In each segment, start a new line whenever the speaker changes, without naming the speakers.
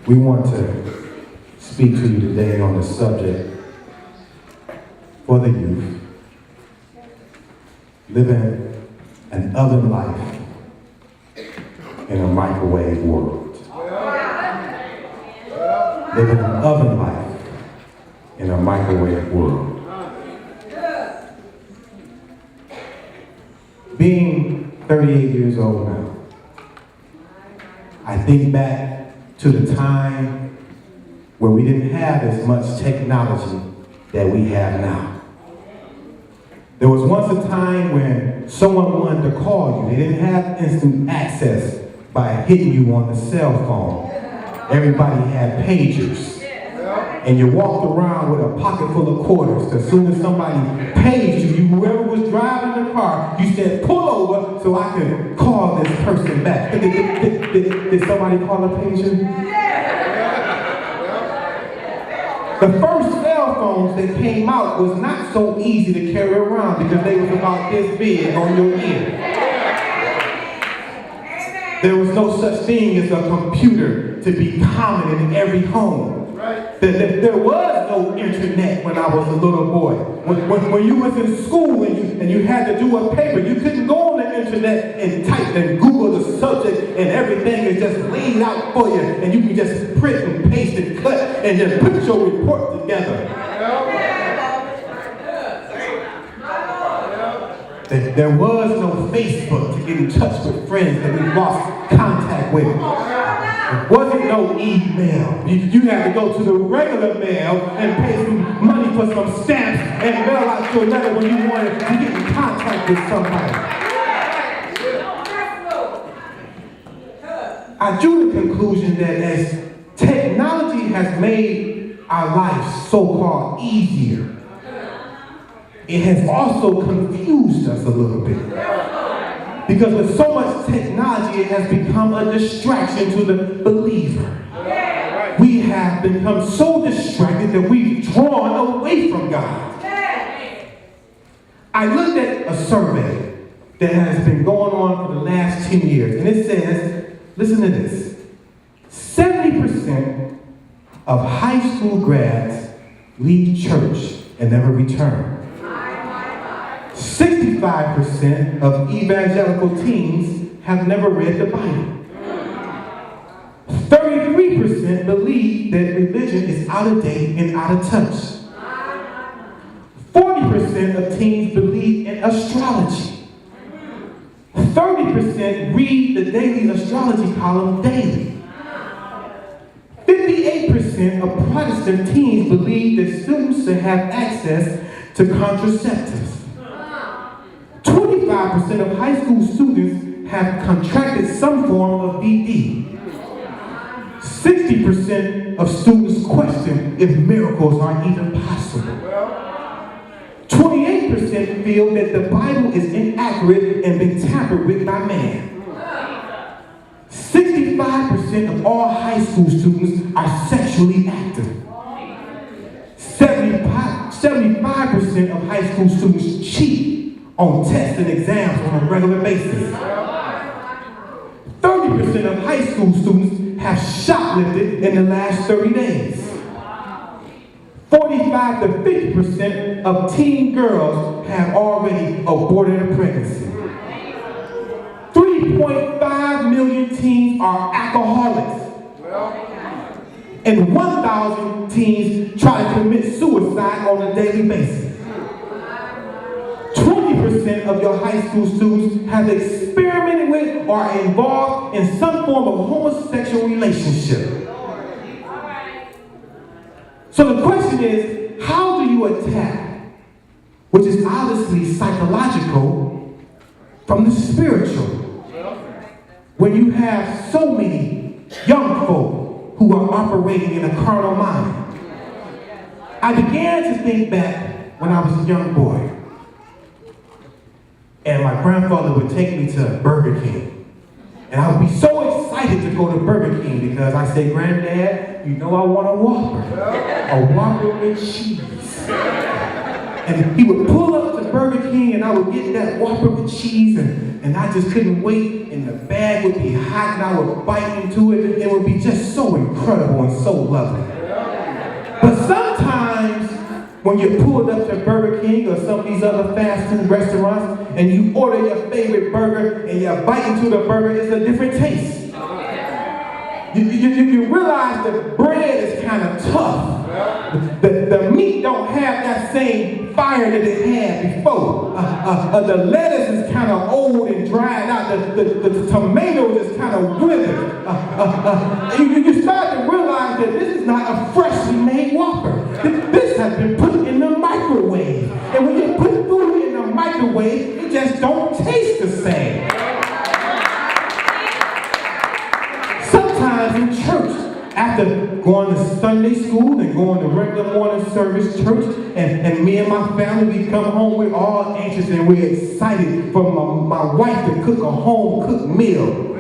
We want to speak to you today on the subject for the youth, living an oven life in a microwave world. Living an oven life in a microwave world. Being 38 years old now, I think back to the time where we didn't have as much technology that we have now. There was once a time when someone wanted to call you. They didn't have instant access by hitting you on the cell phone. Everybody had pagers. And you walked around with a pocket full of quarters. As soon as somebody paged you, whoever was driving the car, you said, pull over so I can call this person back. Did somebody call a pager? The first cell phones that came out was not so easy to carry around because they was about this big on your ear. There was no such thing as a computer to be common in every home. There was no internet when I was a little boy. When you was in school and you had to do a paper, you couldn't go on the internet and type and Google the subject and everything is just laid out for you and you can just print and paste and cut and just put your report together. There was no Facebook to get in touch with friends that we lost contact with. There wasn't no email. You had to go to the regular mail and pay some money for some stamps and mail out your letter when you wanted to get in contact with somebody. I drew the conclusion that as technology has made our lives so-called easier, it has also confused us a little bit. Because with so much technology, it has become a distraction to the believer. We have become so distracted that we've drawn away from God. I looked at a survey that has been going on for the last 10 years, and it says, listen to this, 70% of high school grads leave church and never return. 65% of evangelical teens have never read the Bible. 33% believe that religion is out of date and out of touch. 40% of teens believe in astrology. 30% read the daily astrology column daily. 58% of Protestant teens believe that students should have access to contraceptives. 25% of high school students have contracted some form of VD. 60% of students question if miracles are even possible. 28% feel that the Bible is inaccurate and been tampered with by man. 65% of all high school students are sexually active. 75% of high school students cheat on tests and exams on a regular basis. 30% of high school students have shoplifted in the last 30 days. 45 to 50% of teen girls have already aborted a pregnancy. 3.5 million teens are alcoholics. And 1,000 teens try to commit suicide on a daily basis. 20% of your high school students have experimented with or are involved in some form of homosexual relationship. So the question is, how do you attack, which is obviously psychological, from the spiritual, when you have so many young folk who are operating in a carnal mind? I began to think back when I was a young boy. And my grandfather would take me to Burger King. And I would be so excited to go to Burger King because I say, Granddad, you know I want a Whopper. A Whopper with cheese. And he would pull up to Burger King and I would get that Whopper with cheese and I just couldn't wait. And the bag would be hot and I would bite into it. It would be just so incredible. incredible and so lovely. But sometimes when you pull up to Burger King or some of these other fast food restaurants and you order your favorite burger and you bite into the burger, it's a different taste. You realize the bread is kind of tough. The meat don't have that same fire that it had before. The lettuce is kind of old and dried out. The tomatoes is kind of withered. You start to realize that this is not a freshly made Whopper. This has been put in the microwave. And when you put food in the microwave, it just don't taste the same. Sometimes in church, after going to Sunday school and going to regular morning service church, and me and my family, we come home, we're all anxious and we're excited for my wife to cook a home-cooked meal.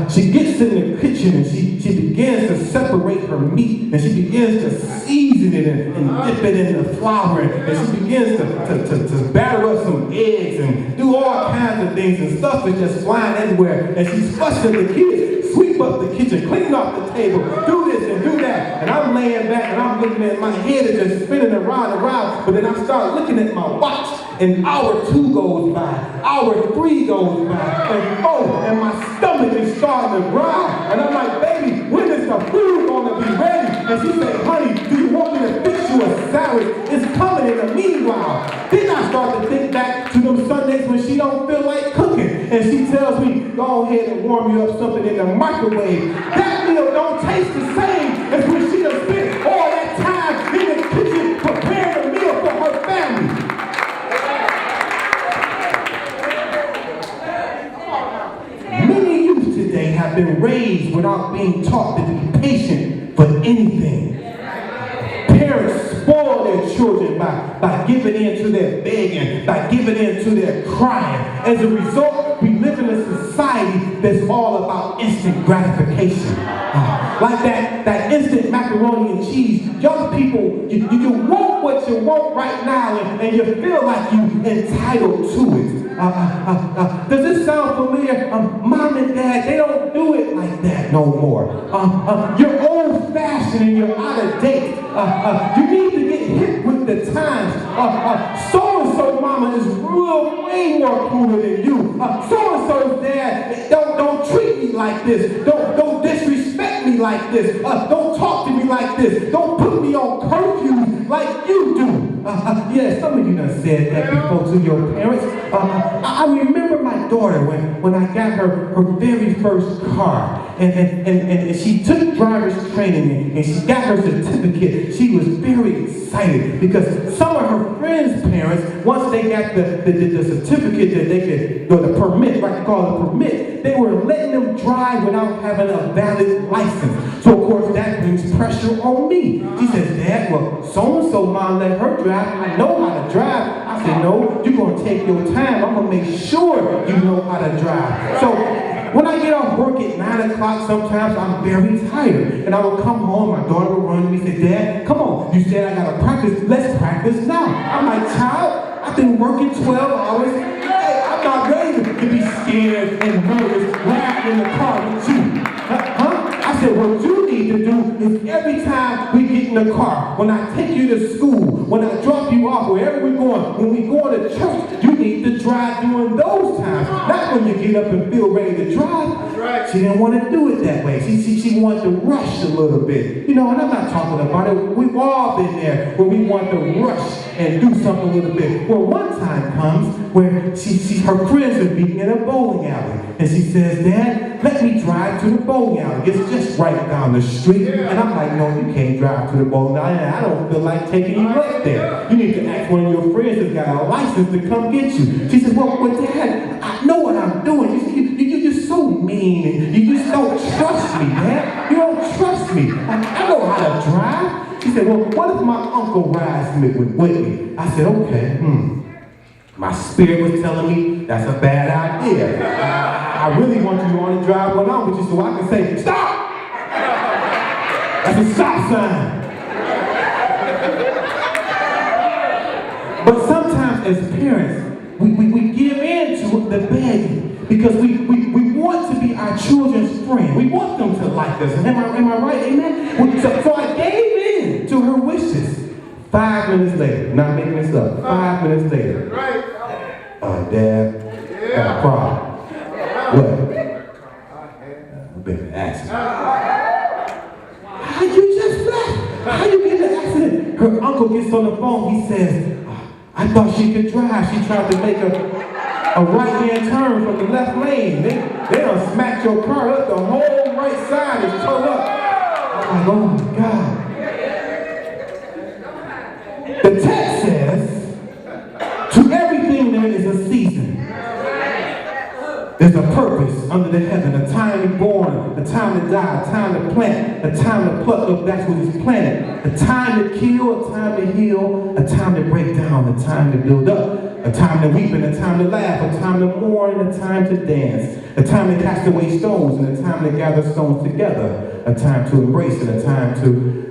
She gets in the kitchen and she begins to separate her meat and she begins to season it and dip it in the flour and she begins to batter up some eggs and do all kinds of things and stuff is just flying everywhere and she's fussing the kids, sweep up the kitchen, clean up the table, do this and do that, and I'm laying back and I'm looking at my head is just spinning around, but then I start looking at my watch and hour 2 goes by, hour 3 goes by, and 4, and my stomach is starting to growl. And I'm like, baby, when is the food going to be ready? And she said, honey, do you want me to fix you a salad? It's coming in the meanwhile. Then I start to think back to them Sundays when she don't feel like cooking. And she tells me, go ahead and warm you up something in the microwave. That meal don't taste the same as when she done spent all that time in the kitchen preparing a meal for her family. Many youth today have been raised without being taught to be patient for anything. Parents spoil their children by giving in to their begging, by giving in to their crying. As a result, we live in a society that's all about instant gratification. Like that instant macaroni and cheese. Young people, you want what you want right now and you feel like you're entitled to it. Does this sound familiar? Mom and Dad, they don't do it like that no more. You're old-fashioned and you're out of date. You need to get hip with the times. So-and-so mama is way more cooler than you. So-and-so's dad, don't treat me like this. Don't disrespect me like this. Don't talk to me like this. Don't put me on curfew like you do. Yeah, some of you done said that before to your parents. I remember my daughter when I got her very first car. And she took driver's training and she got her certificate. She was very excited because some of her friends' parents, once they got the certificate that they could, or the permit, right, they call it a permit, they were letting them drive without having a valid license. So of course that brings pressure on me. She says, Dad, well, so-and-so mom let her drive. I know how to drive. I said, no, you're going to take your time. I'm going to make sure you know how to drive. So when I get off work at 9 o'clock, sometimes I'm very tired. And I will come home, my daughter will run to me and say, Dad, come on, you said I got to practice. Let's practice now. I'm like, child, I've been working 12 hours. Hey, I'm not ready to be scared and nervous riding in the car with you. I said, what you need to do is every time we get in the car, when I take you to school, when I drop you off, wherever we're going, when we go to church, you need to drive during those times. Not when you get up and feel ready to drive. Right. She didn't want to do it that way. She wanted to rush a little bit. You know, and I'm not talking about it. We've all been there where we want to rush and do something a little bit. Well, one time comes where her friends are meeting in a bowling alley. And she says, Dad, let me drive to the bowling alley. It's just right down the street. And I'm like, no, you can't drive to the bowling alley. I don't feel like taking you up there. You need to ask one of your friends that's got a license to come get you. She said, well, Dad, I know what I'm doing. You're so mean. And you just don't trust me, Dad. You don't trust me. I know how to drive. She said, well, what if my uncle rides with me? I said, okay, My spirit was telling me that's a bad idea. I really want you to want to drive one on with you so I can say, stop! That's a stop sign. But sometimes as parents, we give in to the begging because we want to be our children's friend. We want them to like us. Am I right? Amen? So I gave in to her wishes. 5 minutes later, not making this up, 5 minutes later, Dad, I got a problem. What? I've been in an accident. How you just left? How you get in an accident? Her uncle gets on the phone. He says, I thought she could drive. She tried to make a right-hand turn from the left lane. They done smacked your car up. The whole right side is towed up. I'm like, oh my God. The text says, to everything there is a season. There's a purpose under the heaven, a time to be born, a time to die, a time to plant, a time to pluck up that's what is planted, a time to kill, a time to heal, a time to break down, a time to build up, a time to weep and a time to laugh, a time to mourn and a time to dance, a time to cast away stones and a time to gather stones together, a time to embrace and a time to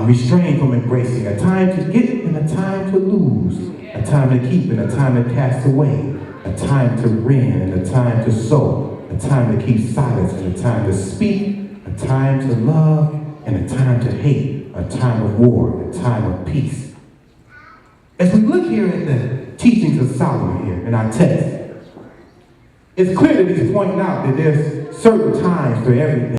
restrain from embracing, a time to get and a time to lose, a time to keep and a time to cast away, a time to rend and a time to sow, a time to keep silence and a time to speak, a time to love and a time to hate, a time of war, a time of peace. As we look here at the teachings of Solomon here in our text, it's clear that he's pointing out that there's certain times for everything.